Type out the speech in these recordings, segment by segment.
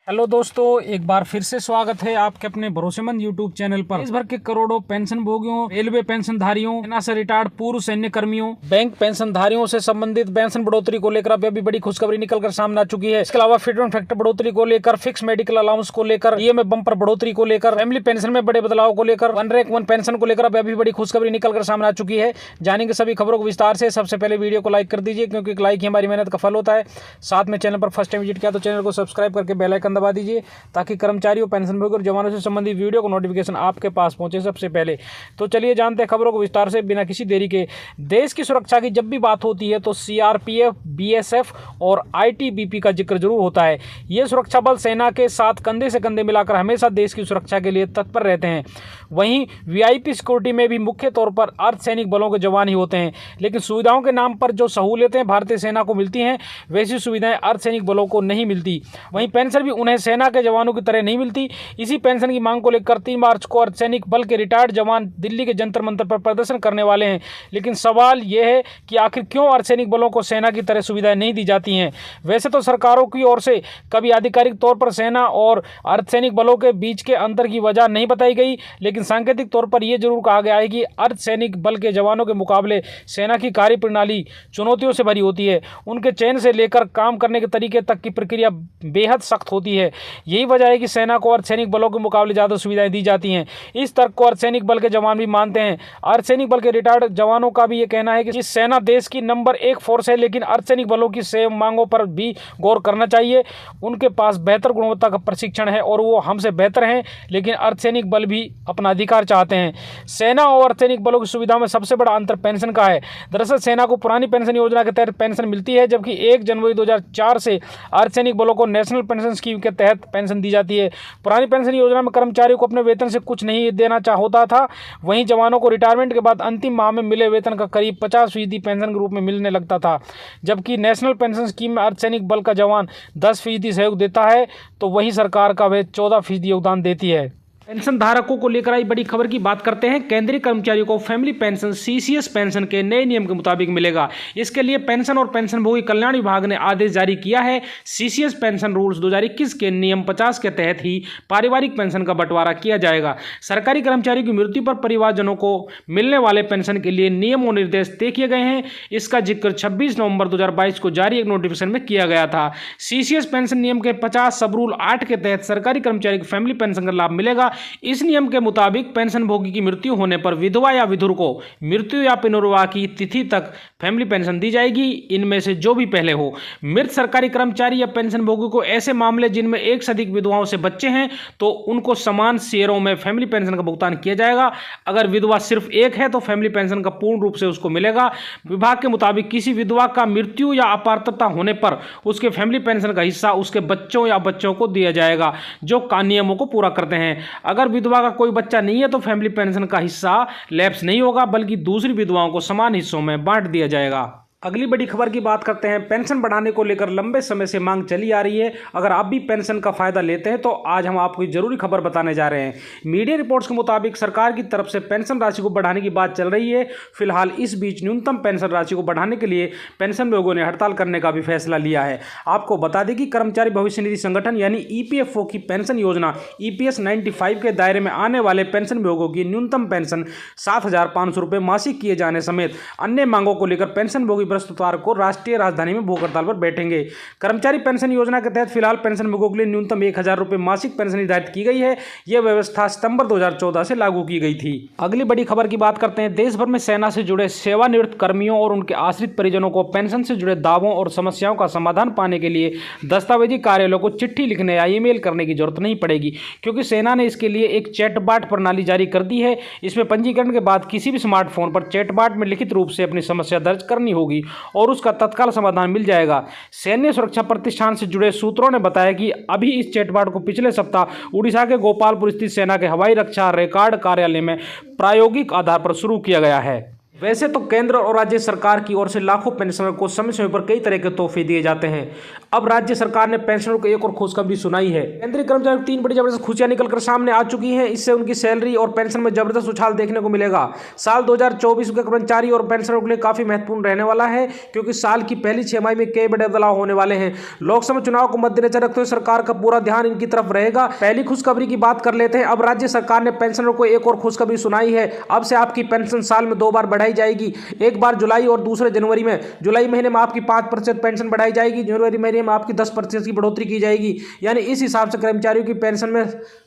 Hello दोस्तों, एक बार फिर से स्वागत है आपके अपने भरोसेमंद यूट्यूब चैनल पर। देश भर के करोड़ों पेंशन भोगियों, रेलवे पेंशनधारियों, सेना से रिटायर्ड पूर्व सैन्य कर्मियों, बैंक पेंशनधारियों से संबंधित पेंशन बढ़ोतरी को लेकर अब अभी बड़ी खुशखबरी निकलकर सामने आ चुकी है। इसके अलावा फिटमेंट फैक्टर बढ़ोतरी को लेकर, फिक्स मेडिकल अलाउंस को लेकर, डीए में बम्पर बढ़ोतरी को लेकर, फैमिली पेंशन में बड़े बदलाव को लेकर, वन रैंक वन पेंशन को लेकर अब अभी बड़ी खुशखबरी निकलकर सामने आ चुकी है। जानेंगे सभी खबरों को विस्तार से। सबसे पहले वीडियो को लाइक कर दीजिए, क्योंकि एक लाइक ही हमारी मेहनत का फल होता है। साथ में चैनल पर फर्स्ट टाइम विजिट किया तो चैनल को सब्सक्राइब करके बेल आइकन दबा दीजिए, ताकि कर्मचारियों, पेंशनभोगी और जवानों से संबंधित वीडियो को नोटिफिकेशन आपके पास पहुंचे सबसे पहले। तो चलिए जानते हैं खबरों को विस्तार से बिना किसी देरी के। देश की सुरक्षा की जब भी बात होती है तो सीआरपीएफ, बीएसएफ और आईटीबीपी का जिक्र जरूर होता है। ये सुरक्षा बल सेना के साथ कंधे से कंधे मिलाकर हमेशा देश की सुरक्षा के लिए तत्पर रहते हैं। वहीं वीआईपी सिक्योरिटी में भी मुख्य तौर पर अर्धसैनिक बलों के जवान ही होते हैं, लेकिन सुविधाओं के नाम पर जो सहूलियतें भारतीय सेना को मिलती हैं, वैसी सुविधाएं अर्धसैनिक बलों को नहीं मिलती। वहीं पेंशन भी उन्हें सेना के जवानों की तरह नहीं मिलती। इसी पेंशन की मांग को लेकर 3 मार्च को अर्धसैनिक बल के रिटायर्ड जवान दिल्ली के जंतर मंतर पर प्रदर्शन करने वाले हैं। लेकिन सवाल यह है कि आखिर क्यों अर्धसैनिक बलों को सेना की तरह सुविधाएं नहीं दी जाती हैं। वैसे तो सरकारों की ओर से कभी आधिकारिक तौर पर सेना और अर्धसैनिक बलों के बीच के अंतर की वजह नहीं बताई गई, लेकिन सांकेतिक तौर पर यह जरूर कहा गया है कि अर्धसैनिक बल के जवानों के मुकाबले सेना की कार्यप्रणाली चुनौतियों से भरी होती है। उनके चयन से लेकर काम करने के तरीके तक की प्रक्रिया बेहद सख्त होती है। यही वजह है कि सेना को अर्धसैनिक बलों के मुकाबले ज़्यादा सुविधाएं दी जाती हैं। इस तर्क को अर्धसैनिक बल के जवान भी मानते हैं। अर्धसैनिक बल के रिटायर्ड जवानों का भी ये कहना है कि सेना देश की नंबर 1 फोर्स है, लेकिन अर्धसैनिक बलों की सेवा मांगों पर भी गौर करना चाहिए। उनके पास बेहतर गुणवत्ता का प्रशिक्षण है और वो हमसे बेहतर हैं, लेकिन अर्धसैनिक बल भी अपना अधिकार चाहते हैं। सेना और अर्धसैनिक बलों की सुविधा में सबसे बड़ा अंतर पेंशन का है। दरअसल सेना को पुरानी पेंशन योजना के तहत पेंशन मिलती है, जबकि 1 जनवरी 2004 से अर्धसैनिक बलों को नेशनल पेंशन स्कीम के तहत पेंशन दी जाती है। पुरानी पेंशन योजना में कर्मचारियों को अपने वेतन से कुछ नहीं देना होता था। वहीं जवानों को रिटायरमेंट के बाद अंतिम माह में मिले वेतन का करीब 50% पेंशन के रूप में मिलने लगता था, जबकि नेशनल पेंशन स्कीम में अर्धसैनिक बल का जवान 10% सहयोग देता है, तो वहीं सरकार का वह 14% योगदान देती है। पेंशन धारकों को लेकर आई बड़ी खबर की बात करते हैं। केंद्रीय कर्मचारियों को फैमिली पेंशन सीसीएस पेंशन के नए नियम के मुताबिक मिलेगा। इसके लिए पेंशन और पेंशनभोगी कल्याण विभाग ने आदेश जारी किया है। सीसीएस पेंशन रूल्स 2021 के नियम 50 के तहत ही पारिवारिक पेंशन का बंटवारा किया जाएगा। सरकारी कर्मचारियों की मृत्यु पर परिवारजनों को मिलने वाले पेंशन के लिए नियम और निर्देश तय किए गए हैं। इसका जिक्र 26 नवंबर 2022 को जारी एक नोटिफिकेशन में किया गया था। सीसीएस पेंशन नियम के 50 सब रूल 8 के तहत सरकारी कर्मचारी को फैमिली पेंशन का लाभ मिलेगा। इस नियम के मुताबिक पेंशनभोगी की मृत्यु होने पर विधवा या विधुर को मृत्यु या पुनर्विवाह की तिथि तक फैमिली पेंशन दी जाएगी, इनमें से जो भी पहले हो। मृत सरकारी कर्मचारी या पेंशनभोगी को ऐसे मामले जिनमें एक से अधिक विधवाओं से बच्चे हैं, तो उनको समान शेयरों में फैमिली पेंशन का भुगतान किया जाएगा। अगर विधवा सिर्फ एक है तो फैमिली पेंशन का पूर्ण रूप से उसको मिलेगा। विभाग के मुताबिक किसी विधवा का मृत्यु या अपात्रता होने पर उसके फैमिली पेंशन का हिस्सा उसके बच्चों या बच्चों को दिया जाएगा, जो नियमों को पूरा करते हैं। अगर विधवा का कोई बच्चा नहीं है तो फैमिली पेंशन का हिस्सा लैप्स नहीं होगा, बल्कि दूसरी विधवाओं को समान हिस्सों में बांट दिया जाएगा। अगली बड़ी खबर की बात करते हैं। पेंशन बढ़ाने को लेकर लंबे समय से मांग चली आ रही है। अगर आप भी पेंशन का फायदा लेते हैं तो आज हम आपको जरूरी खबर बताने जा रहे हैं। मीडिया रिपोर्ट्स के मुताबिक सरकार की तरफ से पेंशन राशि को बढ़ाने की बात चल रही है। फिलहाल इस बीच न्यूनतम पेंशन राशि को बढ़ाने के लिए पेंशन लोगों ने हड़ताल करने का भी फैसला लिया है। आपको बता दें कि कर्मचारी भविष्य निधि संगठन यानी ईपीएफओ की पेंशन योजना ईपीएस 95 के दायरे में आने वाले पेंशन भोगियों की न्यूनतम पेंशन 7,500 रुपये मासिक किए जाने समेत अन्य मांगों को लेकर पेंशन भोगी बृहस्पतिवार को राष्ट्रीय राजधानी में भूख हड़ताल पर बैठेंगे। कर्मचारी पेंशन योजना के तहत फिलहाल पेंशन भोगियों के लिए न्यूनतम 1,000 रुपये मासिक पेंशन निर्धारित की गई है। यह व्यवस्था सितंबर 2014 से लागू की गई थी। अगली बड़ी खबर की बात करते हैं। देश भर में सेना से जुड़े सेवानिवृत्त कर्मियों और उनके आश्रित परिजनों को पेंशन से जुड़े दावों और समस्याओं का समाधान पाने के लिए दस्तावेजी कार्यालयों को चिट्ठी लिखने या ईमेल करने की जरूरत नहीं पड़ेगी, क्योंकि सेना ने इसके लिए एक चैटबॉट प्रणाली जारी कर दी है। इसमें पंजीकरण के बाद किसी भी स्मार्टफोन पर चैटबॉट में लिखित रूप से अपनी समस्या दर्ज करनी होगी और उसका तत्काल समाधान मिल जाएगा। सैन्य सुरक्षा प्रतिष्ठान से जुड़े सूत्रों ने बताया कि अभी इस चैटबॉट को पिछले सप्ताह उड़ीसा के गोपालपुर स्थित सेना के हवाई रक्षा रिकॉर्ड कार्यालय में प्रायोगिक आधार पर शुरू किया गया है। वैसे तो केंद्र और राज्य सरकार की ओर से लाखों पेंशनर को समय समय पर कई तरह के तोहफे दिए जाते हैं। अब राज्य सरकार ने पेंशनरों को एक और खुशखबरी सुनाई है। केंद्रीय कर्मचारियों को 3 बड़ी जबरदस्त खुशियां निकलकर सामने आ चुकी हैं। इससे उनकी सैलरी और पेंशन में जबरदस्त उछाल देखने को मिलेगा। साल 2024 के कर्मचारी और पेंशनरों के लिए काफी महत्वपूर्ण रहने वाला है, क्योंकि साल की पहली 6 माह में कई बड़े बदलाव होने वाले हैं। लोकसभा चुनाव को मद्देनजर रखते हुए सरकार का पूरा ध्यान इनकी तरफ रहेगा। पहली खुशखबरी की बात कर लेते हैं। अब राज्य सरकार ने पेंशनरों को एक और खुशखबरी सुनाई है। अब से आपकी पेंशन साल में 2 बार बढ़ाई जाएगी, एक बार जुलाई और दूसरे जनवरी में। जुलाई महीने में आपकी 5% पेंशन बढ़ाई जाएगी, जनवरी महीने में आपकी 10% की बढ़ोतरी की जाएगी। यानी इस हिसाब से कर्मचारियों की पेंशन में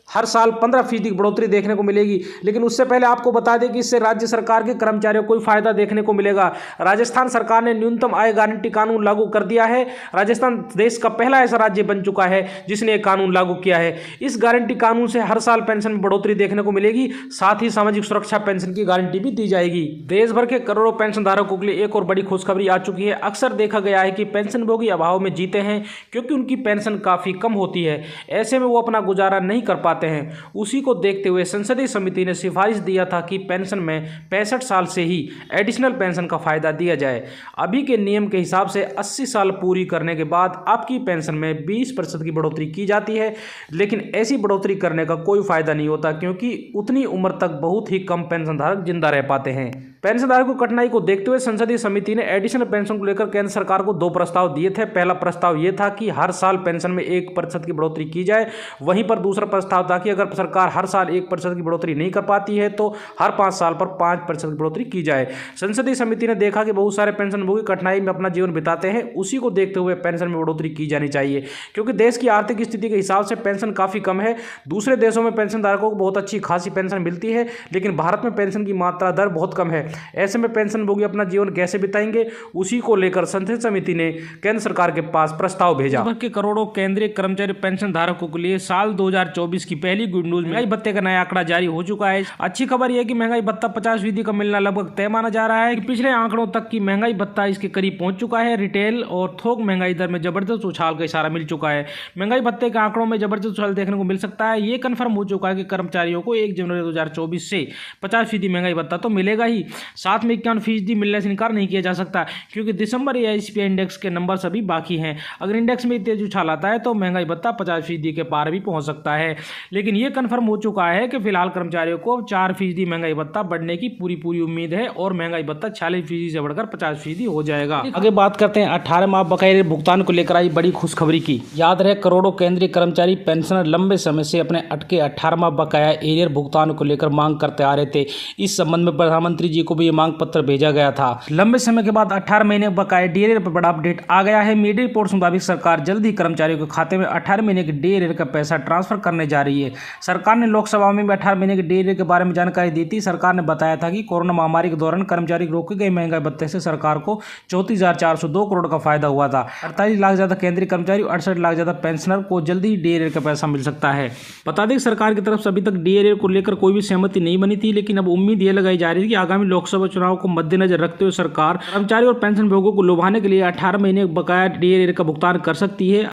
हर साल 15% की बढ़ोतरी देखने को मिलेगी। लेकिन उससे पहले आपको बता दें कि इससे राज्य सरकार के कर्मचारियों को कोई फायदा देखने को मिलेगा। राजस्थान सरकार ने न्यूनतम आय गारंटी कानून लागू कर दिया है। राजस्थान देश का पहला ऐसा राज्य बन चुका है जिसने एक कानून लागू किया है। इस गारंटी कानून से हर साल पेंशन में बढ़ोतरी देखने को मिलेगी, साथ ही सामाजिक सुरक्षा पेंशन की गारंटी भी दी जाएगी। देश भर के करोड़ों पेंशन धारकों के लिए एक और बड़ी खुशखबरी आ चुकी है। अक्सर देखा गया है कि पेंशनभोगी अभाव में जीते हैं, क्योंकि उनकी पेंशन काफी कम होती है। ऐसे में वो अपना गुजारा नहीं कर पाते हैं। उसी को देखते हुए संसदीय समिति ने सिफारिश दिया था कि पेंशन में 65 साल से ही एडिशनल पेंशन का फायदा दिया जाए। अभी के नियम के हिसाब से 80 साल पूरी करने के बाद आपकी पेंशन में 20% की बढ़ोतरी की जाती है, लेकिन ऐसी बढ़ोतरी करने का कोई फायदा नहीं होता, क्योंकि उतनी उम्र तक बहुत ही कम पेंशनधारक जिंदा रह पाते हैं। पेंशनधारकों की कठिनाई को देखते हुए संसदीय समिति ने एडिशनल पेंशन को लेकर केंद्र सरकार को 2 प्रस्ताव दिए थे। पहला प्रस्ताव यह था कि हर साल पेंशन में 1% की बढ़ोतरी की जाए। वहीं पर दूसरा प्रस्ताव था कि अगर सरकार हर साल 1% की बढ़ोतरी नहीं कर पाती है तो हर 5 साल पर 5% की बढ़ोतरी की जाए। संसदीय समिति ने देखा कि बहुत सारे पेंशनभोगी कठिनाई में अपना जीवन बिताते हैं, उसी को देखते हुए पेंशन में बढ़ोतरी की जानी चाहिए, क्योंकि देश की आर्थिक स्थिति के हिसाब से पेंशन काफी कम है। दूसरे देशों में पेंशनधारकों को बहुत अच्छी खासी पेंशन मिलती है, लेकिन भारत में पेंशन की मात्रा दर बहुत कम है। ऐसे में पेंशनभोगी अपना जीवन कैसे बिताएंगे, उसी को लेकर संसदीय समिति ने केंद्र सरकार के पास प्रस्ताव भेजा। के करोड़ों केंद्रीय कर्मचारी पेंशन धारकों के लिए साल 2024 की पहली गुड न्यूज महंगाई भत्ते का नया आंकड़ा जारी हो चुका है। अच्छी खबर यह है कि महंगाई भत्ता 50% का मिलना लगभग तय माना जा रहा है। पिछले आंकड़ों तक की महंगाई भत्ता इसके करीब पहुंच चुका है। रिटेल और थोक महंगाई दर में जबरदस्त उछाल का इशारा मिल चुका है। महंगाई भत्ते के आंकड़ों में जबरदस्त उछाल देखने को मिल सकता है। ये कन्फर्म हो चुका है कि कर्मचारियों को 1 जनवरी 2024 से 50% महंगाई भत्ता तो मिलेगा ही, साथ में 51% मिलने से इनकार नहीं किया जा सकता, क्योंकि दिसंबर या CPI इंडेक्स के नंबर सभी बाकी हैं। अगर इंडेक्स में तेज उछाल आता है तो महंगाई भत्ता 50% के पार भी पहुंच सकता है। लेकिन यह कन्फर्म हो चुका है कि फिलहाल कर्मचारियों को 4% महंगाई भत्ता बढ़ने की पूरी उम्मीद है और महंगाई भत्ता 46% से बढ़कर 50% हो जाएगा। आगे बात करते हैं 18 माह बकाया भुगतान को लेकर आई बड़ी खुशखबरी की। याद रहे, करोड़ों केंद्रीय कर्मचारी पेंशनर लंबे समय से अपने अटके 18 माह बकाया एरियर भुगतान को लेकर मांग करते आ रहे थे। इस संबंध में प्रधानमंत्री जी को भी ये मांग पत्र भेजा गया था। लंबे समय के बाद 18 महीने बकाया डीएरियर पर बड़ा अपडेट आ गया है। मीडिया रिपोर्ट्स मुताबिक सरकार जल्द ही कर्मचारियों के खाते में 18 महीने के डीएरियर का पैसा ट्रांसफर करने जा रही है। सरकार ने लोकसभा में 18 महीने के डीएरियर के बारे में जानकारी दी थी। सरकार ने बताया था कि कोरोना महामारी के दौरान कर्मचारी रोके गए महंगाई भत्ते से सरकार को 34,402 करोड़ का फायदा हुआ था। 48 लाख ज्यादा केंद्रीय कर्मचारी, 68 लाख ज्यादा पेंशनर को जल्द ही डीएरियर का पैसा मिल सकता है। बता दें, सरकार की तरफ से अभी तक डीएरियर को लेकर कोई भी सहमति नहीं बनी थी, लेकिन अब उम्मीद यह लगाई जा रही है कि आगामी लोकसभा चुनाव को मद्देनजर रखते हुए सरकार कर्मचारी और पेंशन भोगों को लुभाने के लिए 18 महीने बकाया डीएरियर का भुगतान कर सकती है।